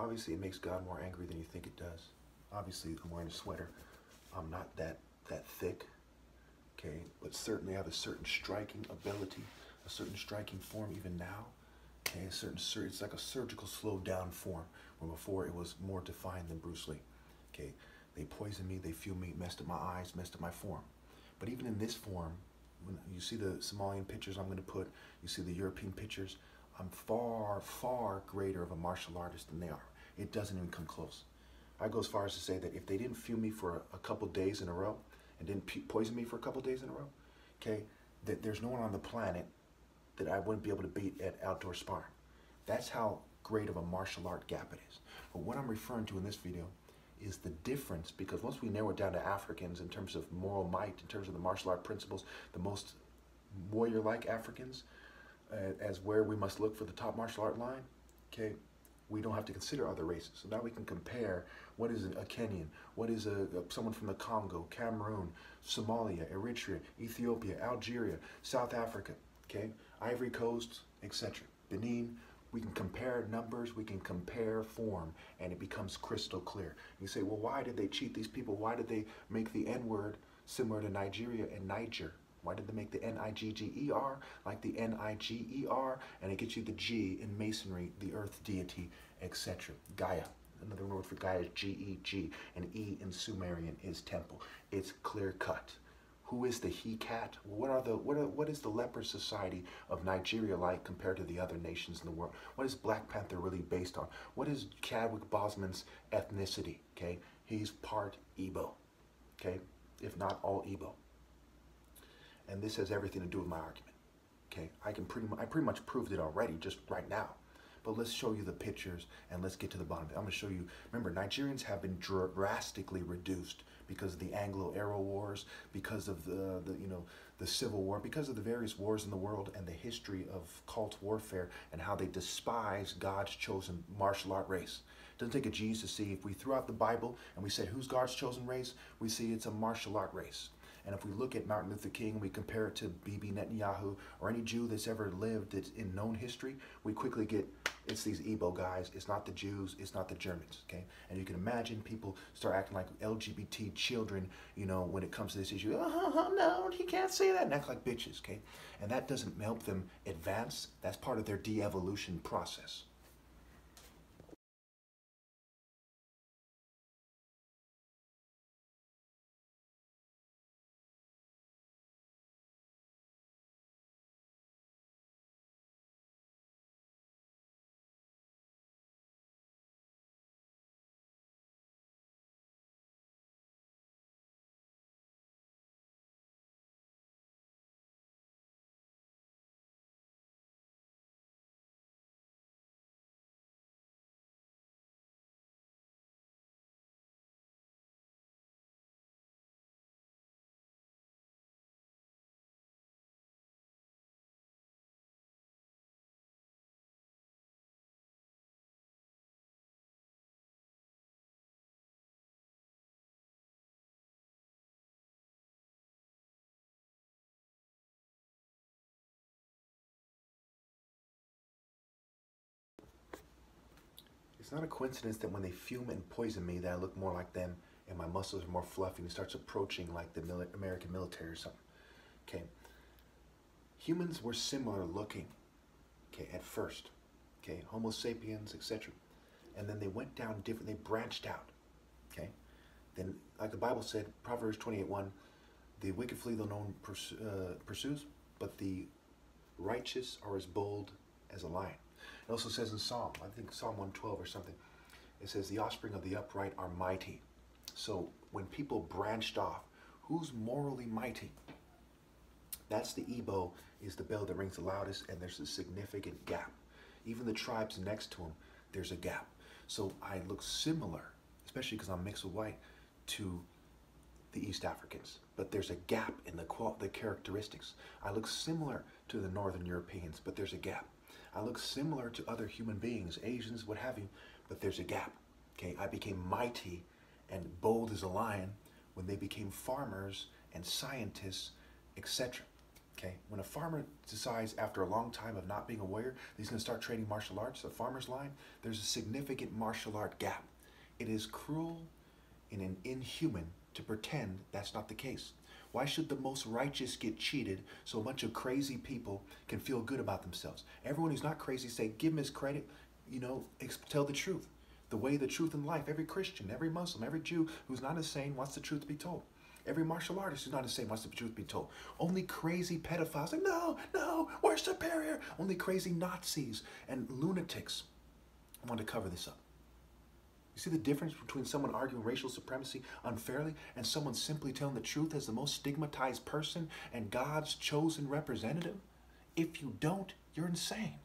Obviously, it makes God more angry than you think it does. Obviously, I'm wearing a sweater. I'm not that thick, okay? But certainly I have a certain striking ability, a certain striking form even now. Okay, it's like a surgical slowed down form, where before it was more defined than Bruce Lee. Okay, they poisoned me, they fueled me, messed up my eyes, messed up my form. But even in this form, when you see the Somalian pictures I'm going to put, you see the European pictures, I'm far, far greater of a martial artist than they are. It doesn't even come close. I go as far as to say that if they didn't fuel me for a couple days in a row and didn't poison me for a couple days in a row, okay, that there's no one on the planet that I wouldn't be able to beat at outdoor sparring. That's how great of a martial art gap it is. But what I'm referring to in this video is the difference, because once we narrow it down to Africans in terms of moral might, in terms of the martial art principles, the most warrior-like Africans, as where we must look for the top martial art line, okay, we don't have to consider other races. So now we can compare what is a Kenyan, what is someone from the Congo, Cameroon, Somalia, Eritrea, Ethiopia, Algeria, South Africa, okay, Ivory Coast, etc. Benin. We can compare numbers, we can compare form, and it becomes crystal clear. You say, well, why did they cheat these people? Why did they make the N-word similar to Nigeria and Niger? Why did they make the N-I-G-G-E-R like the N-I-G-E-R? And it gets you the G in masonry, the earth deity, etc. Gaia. Another word for Gaia is G-E-G, and E in Sumerian is temple. It's clear cut. Who is the he-cat? What is the leper society of Nigeria like compared to the other nations in the world? What is Black Panther really based on? What is Chadwick Boseman's ethnicity? Okay, he's part Igbo, okay, if not all Igbo. And this has everything to do with my argument. Okay, I pretty much proved it already just right now. But let's show you the pictures and let's get to the bottom of it. I'm going to show you, remember, Nigerians have been drastically reduced because of the Anglo-Arab wars, because of the Civil War, because of the various wars in the world and the history of cult warfare and how they despise God's chosen martial art race. It doesn't take a genius to see. If we threw out the Bible and we said, who's God's chosen race? We see it's a martial art race. And if we look at Martin Luther King, we compare it to Bibi Netanyahu or any Jew that's ever lived that's in known history, we quickly get, it's these Igbo guys, it's not the Jews, it's not the Germans, okay? And you can imagine people start acting like LGBT children, you know, when it comes to this issue. Oh, no, he can't say that, and act like bitches, okay? And that doesn't help them advance. That's part of their de-evolution process. It's not a coincidence that when they fume and poison me that I look more like them and my muscles are more fluffy and it starts approaching like the American military or something. Okay. Humans were similar looking, okay, at first. Okay, Homo sapiens, etc. And then they went down different, they branched out. Okay. Then, like the Bible said, Proverbs 28:1, the wicked flee though no one pursues, but the righteous are as bold as a lion. It also says in Psalm, I think Psalm 112 or something, it says the offspring of the upright are mighty. So when people branched off, who's morally mighty? That's the Igbo, is the bell that rings the loudest, and there's a significant gap. Even the tribes next to them, there's a gap. So I look similar, especially because I'm mixed with white, to the East Africans. But there's a gap in the characteristics. I look similar to the Northern Europeans, but there's a gap. I look similar to other human beings, Asians, what have you, but there's a gap. Okay, I became mighty and bold as a lion when they became farmers and scientists, etc. Okay, when a farmer decides after a long time of not being aware that he's going to start training martial arts, the farmer's line, there's a significant martial art gap. It is cruel and inhuman to pretend that's not the case. Why should the most righteous get cheated so a bunch of crazy people can feel good about themselves? Everyone who's not crazy say, give him his credit, tell the truth. The way, the truth, and life. Every Christian, every Muslim, every Jew who's not insane wants the truth to be told. Every martial artist who's not insane wants the truth to be told. Only crazy pedophiles like, no, we're superior. Only crazy Nazis and lunatics want to cover this up. You see the difference between someone arguing racial supremacy unfairly and someone simply telling the truth as the most stigmatized person and God's chosen representative? If you don't, you're insane.